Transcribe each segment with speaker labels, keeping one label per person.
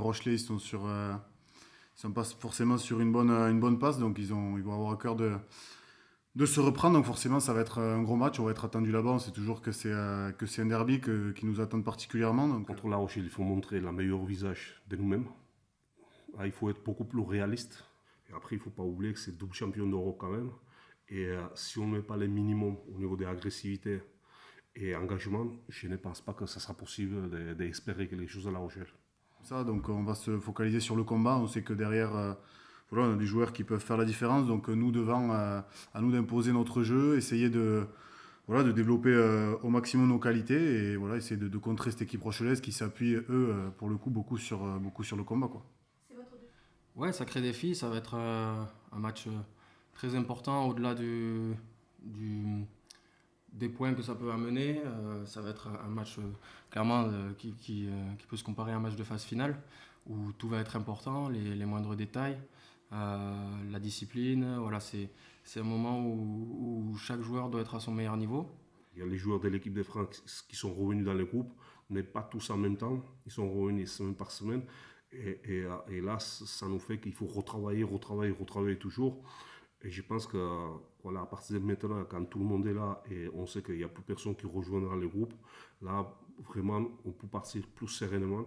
Speaker 1: Rochelais, ils sont pas forcément sur une bonne passe, donc ils vont avoir à cœur de se reprendre. Donc forcément, ça va être un gros match. On va être attendu là-bas. On sait toujours que c'est un derby qui nous attend particulièrement. Donc,
Speaker 2: contre La Rochelle, il faut montrer la meilleure visage de nous-mêmes. Là, il faut être beaucoup plus réaliste. Et après, il ne faut pas oublier que c'est double champion d'Europe quand même. Et si on ne met pas les minimums au niveau de l'agressivité et engagement, je ne pense pas que ça sera possible d'espérer quelque chose à La Rochelle.
Speaker 1: Donc on va se focaliser sur le combat. On sait que derrière, voilà, on a des joueurs qui peuvent faire la différence. Donc nous devant, à nous d'imposer notre jeu, essayer voilà, de développer au maximum nos qualités et voilà, essayer de contrer cette équipe rochelaise qui s'appuie, eux, pour le coup, beaucoup sur le combat, quoi.
Speaker 3: Ouais, sacré défi. Ça va être un match très important au-delà des points que ça peut amener. Ça va être un match clairement qui peut se comparer à un match de phase finale où tout va être important, les moindres détails, la discipline. Voilà, c'est un moment où chaque joueur doit être à son meilleur niveau.
Speaker 2: Il y a les joueurs de l'équipe de France qui sont revenus dans le groupe, mais pas tous en même temps. Ils sont revenus semaine par semaine. Et là, ça nous fait qu'il faut retravailler toujours. Et je pense que voilà, à partir de maintenant, quand tout le monde est là et on sait qu'il n'y a plus personne qui rejoindra le groupe, là, vraiment, on peut partir plus sereinement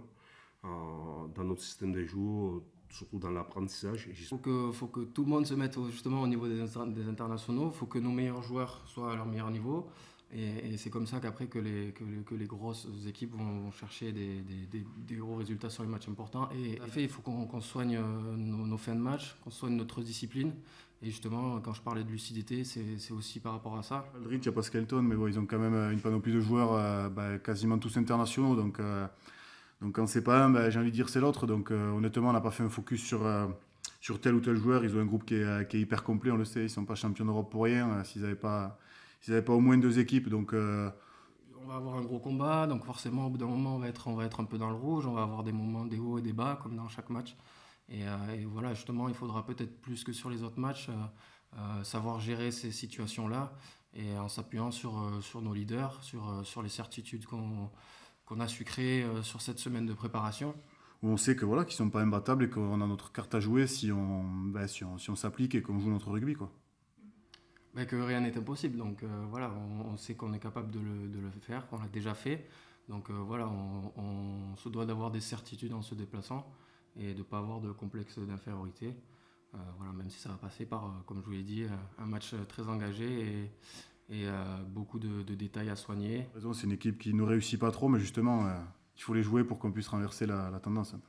Speaker 2: dans notre système de jeu, surtout dans l'apprentissage.
Speaker 3: Il faut que tout le monde se mette justement au niveau des internationaux. Il faut que nos meilleurs joueurs soient à leur meilleur niveau. Et c'est comme ça qu'après que les grosses équipes vont chercher des gros résultats sur les matchs importants. Et en fait, il faut qu'on soigne nos fins de match, qu'on soigne notre discipline. Et justement, quand je parlais de lucidité, c'est aussi par rapport à ça.
Speaker 1: Aldrit, il n'y a pas Skelton, mais bon, ils ont quand même une panoplie de joueurs quasiment tous internationaux. Donc quand c'est pas un, j'ai envie de dire c'est l'autre. Donc honnêtement, on n'a pas fait un focus sur tel ou tel joueur. Ils ont un groupe qui est hyper complet, on le sait. Ils ne sont pas champions d'Europe pour rien. S'ils n'avaient pas au moins deux équipes. Donc,
Speaker 3: on va avoir un gros combat, donc forcément au bout d'un moment on va être un peu dans le rouge, on va avoir des moments, des hauts et des bas comme dans chaque match. Et voilà, justement, il faudra peut-être plus que sur les autres matchs savoir gérer ces situations-là et en s'appuyant sur nos leaders, sur les certitudes qu'on a su créer sur cette semaine de préparation.
Speaker 1: Où on sait que voilà, qu'ils ne sont pas imbattables et qu'on a notre carte à jouer si on s'applique et qu'on joue notre rugby, quoi.
Speaker 3: Que rien n'est impossible, donc voilà, on sait qu'on est capable de le faire, qu'on l'a déjà fait, donc voilà, on se doit d'avoir des certitudes en se déplaçant et de ne pas avoir de complexe d'infériorité, voilà, même si ça va passer par, comme je vous l'ai dit, un match très engagé et beaucoup de détails à soigner.
Speaker 1: C'est une équipe qui ne réussit pas trop, mais justement, il faut les jouer pour qu'on puisse renverser la tendance un peu.